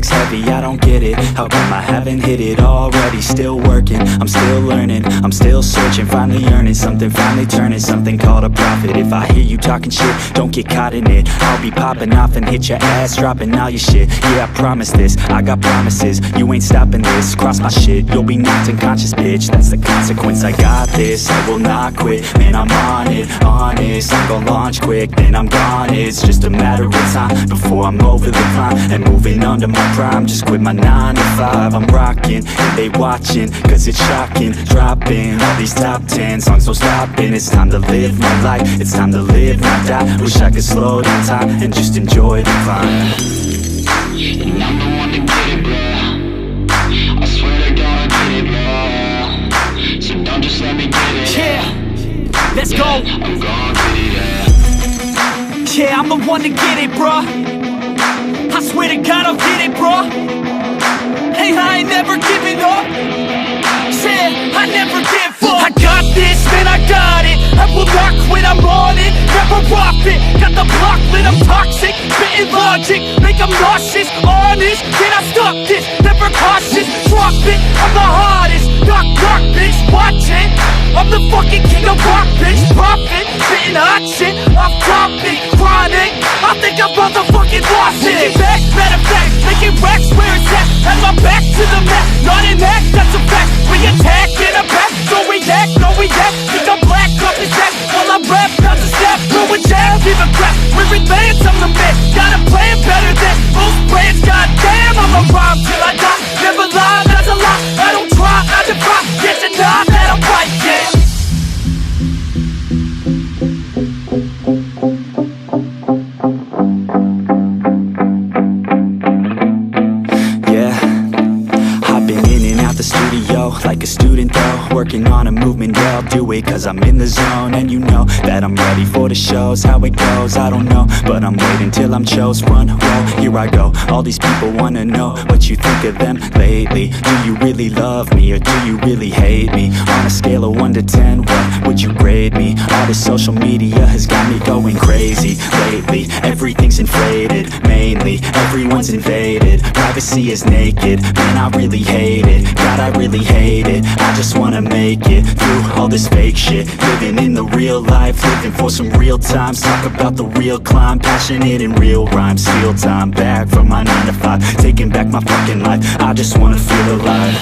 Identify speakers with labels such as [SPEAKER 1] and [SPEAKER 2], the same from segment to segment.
[SPEAKER 1] music's heavy, I don't get it. How come I haven't hit it already? Still working, I'm still learning, I'm still searching, finally earning something, finally turning something called a profit. If I hear you talking shit, don't get caught in it. I'll be popping off and hit your ass, dropping all your shit. Yeah, I promise this, I got promises. You ain't stopping this, cross my shit, you'll be knocked unconscious, bitch. That's the consequence, I got this, I will not quit. Man, I'm on it, honest, I'm gon' launch quick, then I'm gone. It's just a matter of time before I'm over the climb and moving under my prime. Just quit my 9 to 5, I'm rocking and they watching, cause it's shocking. Dropping all these top 10 songs, so stopping. It's time to live my life, it's time to live, not die. Wish I could slow down time and just enjoy the climb.
[SPEAKER 2] And I'm the one to get it, bro. I swear to God I get it, bro. So don't just let me get it.
[SPEAKER 3] Yeah, let's go.
[SPEAKER 2] I'm gon' get it, yeah.
[SPEAKER 3] Yeah, I'm the one to get it, bro. I swear to God I'll get it, bro. Hey, I ain't never giving up. Yeah, I never give up. I got this, man, I got it. I will not quit, I'm on it. Never off it. Got the block lit, I'm toxic. Spitting logic, make them nauseous. Honest, can I stop this? Never cautious, drop it. I'm the hottest. Knock, knock, bitch, watch it. I'm the fucking king of rock, bitch. Profit, spitting hot shit. Off topic, chronic. I think I'm motherfucking lost it. Making back, matter of fact, making racks where it's at. Have my back to the mat, not an act, that's a fact. We attack in a back, no react, no react. Think I'm black, off his back. While I rap, not to snap, throw a jab, give a crap. We're advanced, I'm the man. Got a plan better than most brands. Goddamn, I'm a rhyme till I die. Never lie, that's a lie. I don't try, I defy. Get to nod that I'm right, yeah.
[SPEAKER 1] Like a student though, working on a movement, yeah, I'll do it cause I'm in the zone. And you know that I'm ready for the shows. How it goes, I don't know, but I'm waiting till I'm chose. Front row, here I go. All these people wanna know what you think of them lately. Do you really love me or do you really hate me? On a scale of 1 to 10, what would you grade me? All this social media has got me going crazy lately. Everything's inflated, mainly everyone's invaded. Privacy is naked, man, I really hate it. God, I really hate it. I just wanna make it through all this fake shit. Living in the real life, living for some real times. Talk about the real climb, passionate in real rhymes. Steal time back from my 9 to 5, taking back my fucking life. I just wanna feel alive.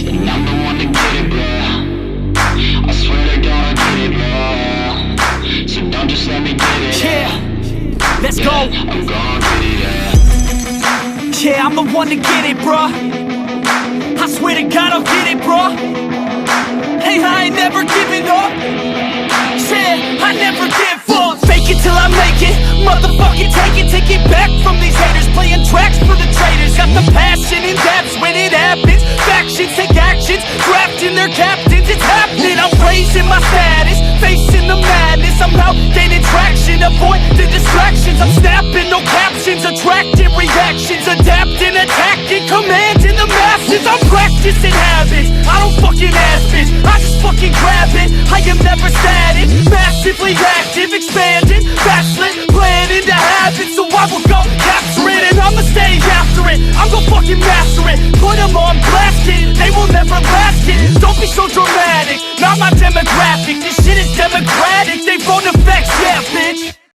[SPEAKER 2] And I'm the one to get it, bro. I swear to God I get it, bro. So don't just let me get it.
[SPEAKER 3] Yeah, let's go.
[SPEAKER 2] I'm gon' get it, yeah.
[SPEAKER 3] Yeah, I'm the one to get it, bro. I swear to God I'll get it, bro. Hey, I ain't never giving up. Yeah, I never give up. Fake it till I make it. Motherfucking take it back from these haters. Playing tracks for the traitors. Got the passion in depths when it happens. Factions take actions, drafting their captains. It's happening, I'm raising my status. Facing the madness, I'm out gaining traction. Avoid the distractions, I'm snapping, no captions. Attracting reactions, adapting, attacking, command.